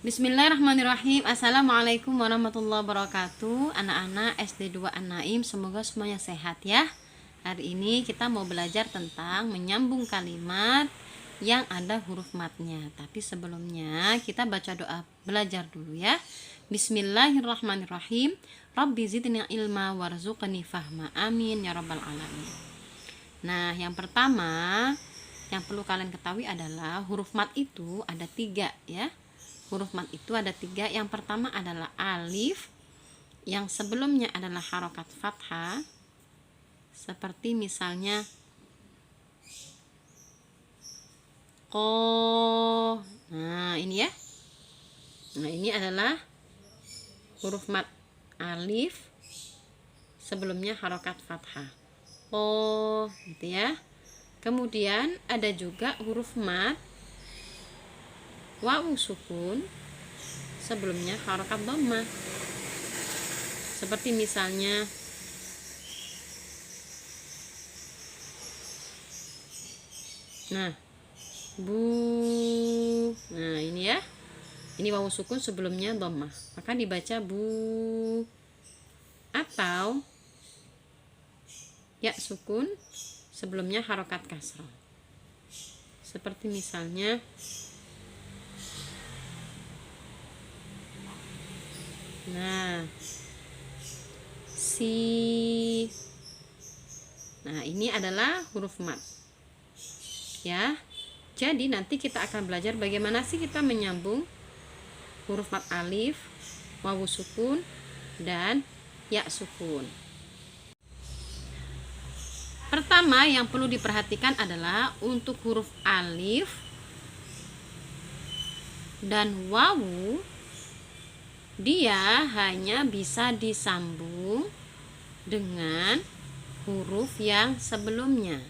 Bismillahirrahmanirrahim. Assalamualaikum warahmatullahi wabarakatuh. Anak-anak SD 2 An-Naim, semoga semuanya sehat ya. Hari ini kita mau belajar tentang menyambung kalimat yang ada huruf matnya. Tapi sebelumnya kita baca doa belajar dulu ya. Bismillahirrahmanirrahim. Rabbi zidni ilma warzuqni fahma. Amin ya rabbal alamin. Nah, yang pertama yang perlu kalian ketahui adalah huruf mat itu ada 3 ya. Huruf mat itu ada 3. Yang pertama adalah alif, yang sebelumnya adalah harokat fathah, seperti misalnya ko. Nah ini ya. Nah ini adalah huruf mat alif, sebelumnya harokat fathah, ko gitu ya. Kemudian ada juga huruf mat wawu sukun, sebelumnya harokat dhammah, seperti misalnya bu. Nah ini ya, ini wawu sukun sebelumnya dhammah, maka dibaca bu. Atau ya sukun sebelumnya harokat kasrah, seperti misalnya si. Nah ini adalah huruf mat ya. Jadi nanti kita akan belajar bagaimana sih kita menyambung huruf mat alif, wawu sukun, dan ya sukun. Pertama yang perlu diperhatikan adalah untuk huruf alif dan wawu, dia hanya bisa disambung dengan huruf yang sebelumnya.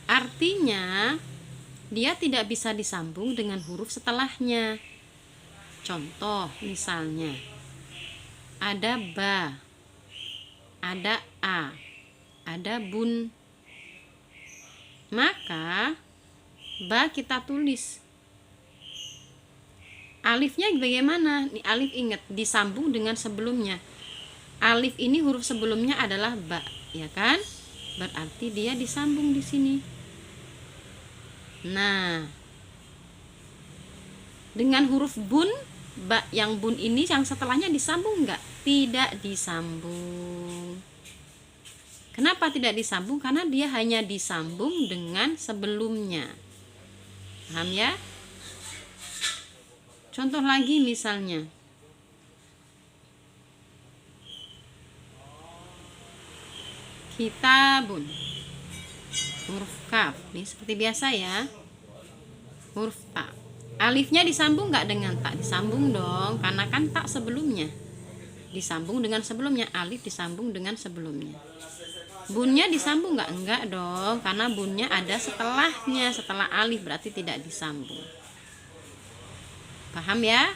Artinya, dia tidak bisa disambung dengan huruf setelahnya. Contoh, misalnya ada ba, ada a, ada bun. Maka ba kita tulis. Alifnya bagaimana? Nih alif ingat disambung dengan sebelumnya. Alif ini huruf sebelumnya adalah ba, ya kan? Berarti dia disambung di sini. Nah, dengan huruf bun, ba yang bun ini yang setelahnya disambung enggak? Tidak disambung. Kenapa tidak disambung? Karena dia hanya disambung dengan sebelumnya. Paham ya? Contoh lagi misalnya kitabun, huruf kaf. Ini seperti biasa ya. Huruf ta. Alifnya disambung nggak dengan tak? Disambung dong, karena kan tak sebelumnya. Disambung dengan sebelumnya, alif disambung dengan sebelumnya. Bunnya disambung nggak? Enggak dong, karena bunnya ada setelahnya, setelah alif, berarti tidak disambung. Paham ya?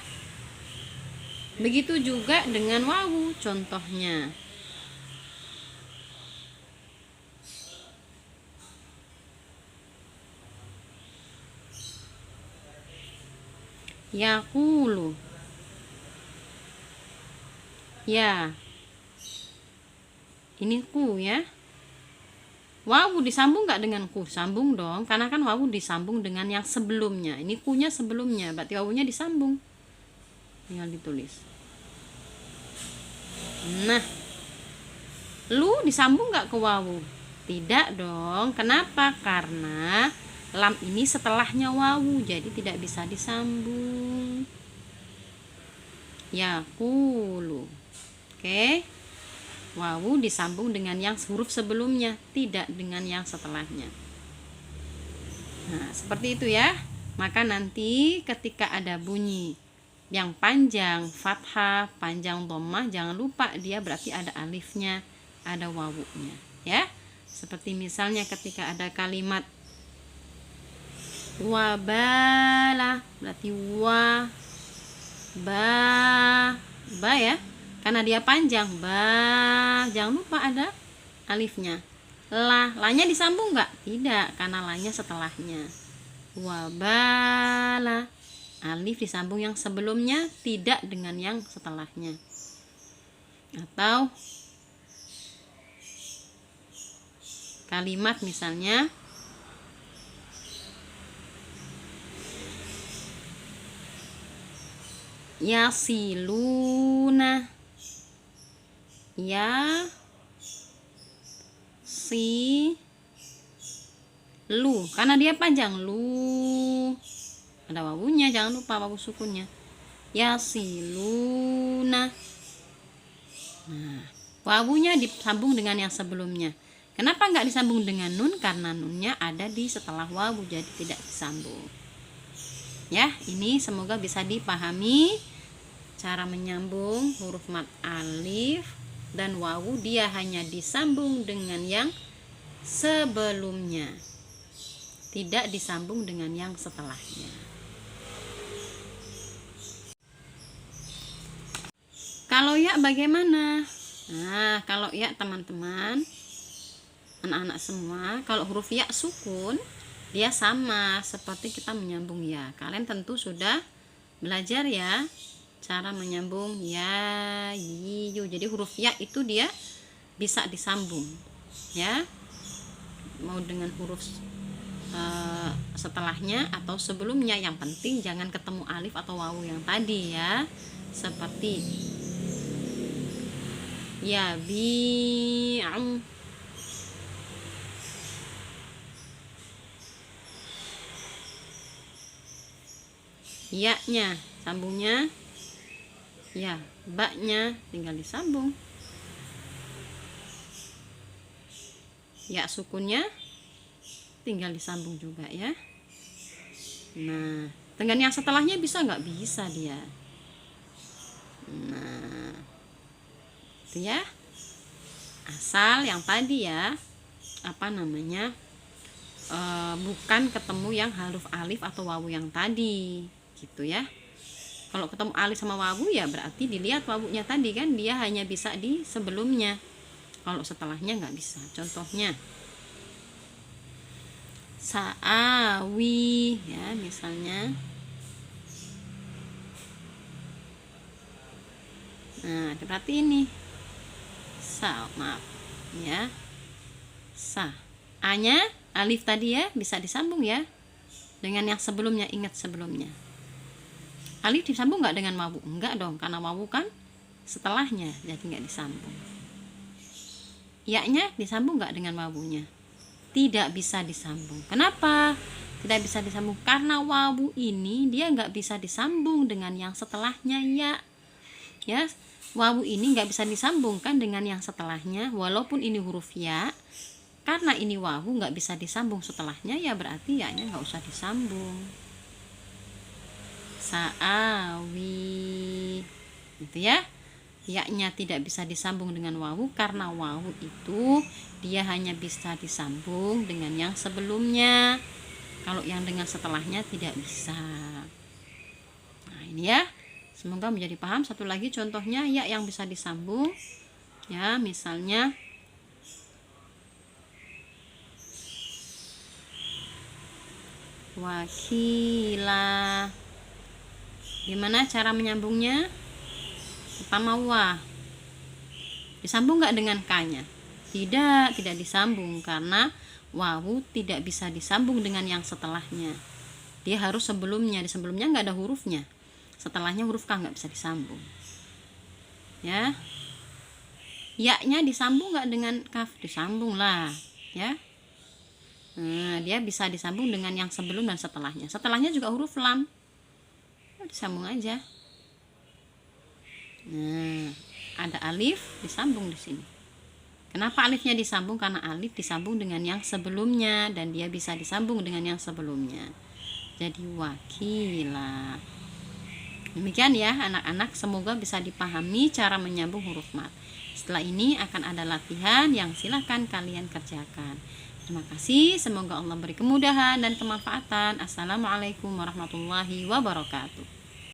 Begitu juga dengan wawu, contohnya yaqulu. Ya, ini ku ya. Wawu disambung nggak dengan ku? Sambung dong, karena kan wawu disambung dengan yang sebelumnya. Ini kunya sebelumnya, berarti wawunya disambung. Tinggal ditulis. Nah, lu disambung nggak ke wawu? Tidak dong. Kenapa? Karena lam ini setelahnya wawu, jadi tidak bisa disambung. Yaqulu. Oke, wawu disambung dengan yang huruf sebelumnya, tidak dengan yang setelahnya. Nah, seperti itu ya. Maka nanti ketika ada bunyi yang panjang fathah, panjang dhammah, jangan lupa dia berarti ada alifnya, ada wawunya ya. Seperti misalnya ketika ada kalimat wabala, berarti wa ba ya. karena dia panjang. Ba, jangan lupa ada alifnya. La-nya disambung nggak? Tidak, karena la-nya setelahnya. Wabala, alif disambung yang sebelumnya, tidak dengan yang setelahnya. Atau kalimat misalnya yasiluna, ya si lu, karena dia panjang. Lu, ada wawunya, jangan lupa wawu sukunnya. Yasiluna. Nah, wawunya disambung dengan yang sebelumnya. Kenapa nggak disambung dengan nun? Karena nunnya ada di setelah wawu, jadi tidak disambung. Ya, ini semoga bisa dipahami cara menyambung huruf mad alif dan wawu. Dia hanya disambung dengan yang sebelumnya, tidak disambung dengan yang setelahnya. Kalau ya bagaimana? Nah, kalau ya teman-teman, anak-anak semua, kalau huruf ya sukun, dia sama seperti kita menyambung ya. Kalian tentu sudah belajar ya cara menyambung ya, yu. Jadi huruf ya itu dia bisa disambung ya, mau dengan huruf setelahnya atau sebelumnya. Yang penting jangan ketemu alif atau wawu yang tadi ya, seperti ya bi'u, ya-nya sambungnya ya, ba-nya tinggal disambung, ya sukunnya tinggal disambung juga ya. Nah, dengan yang setelahnya bisa nggak? Bisa dia. Nah, itu ya, asal yang tadi ya, apa namanya, bukan ketemu yang huruf alif atau wawu yang tadi gitu ya. Kalau ketemu alif sama wawu ya berarti dilihat wawunya tadi kan, dia hanya bisa di sebelumnya, kalau setelahnya nggak bisa. Contohnya sa'awi ya, misalnya. Nah, berarti ini maaf ya, sa, a-nya alif tadi ya bisa disambung ya dengan yang sebelumnya. Ingat sebelumnya alif disambung nggak dengan wawu? Enggak dong, karena wawu kan setelahnya, jadi nggak disambung. Ya-nya disambung nggak dengan wawunya? Tidak bisa disambung. Kenapa tidak bisa disambung? Karena wawu ini dia nggak bisa disambung dengan yang setelahnya ya. Wawu ini nggak bisa disambungkan dengan yang setelahnya, walaupun ini huruf ya. Karena ini wawu nggak bisa disambung setelahnya, ya berarti ya-nya nggak usah disambung. Sa'awi gitu ya, ya-nya tidak bisa disambung dengan wawu karena wawu itu dia hanya bisa disambung dengan yang sebelumnya, kalau yang dengan setelahnya tidak bisa. Nah, ini ya, semoga menjadi paham. Satu lagi contohnya ya yang bisa disambung ya, misalnya wakila. Gimana cara menyambungnya? Pertama wa, disambung nggak dengan k-nya? Tidak disambung, karena wawu tidak bisa disambung dengan yang setelahnya, dia harus sebelumnya. Di sebelumnya nggak ada hurufnya, setelahnya huruf k, nggak bisa disambung ya. Ya-nya disambung nggak dengan kaf? Disambung lah ya. Nah, dia bisa disambung dengan yang sebelum dan setelahnya. Setelahnya juga huruf lam, disambung aja. Nah, ada alif disambung di sini. Kenapa alifnya disambung? Karena alif disambung dengan yang sebelumnya dan dia bisa disambung dengan yang sebelumnya. Jadi wakila. Demikian ya anak-anak, semoga bisa dipahami cara menyambung huruf mad. Setelah ini akan ada latihan yang silahkan kalian kerjakan. Terima kasih, semoga Allah beri kemudahan dan kemanfaatan. Assalamualaikum warahmatullahi wabarakatuh.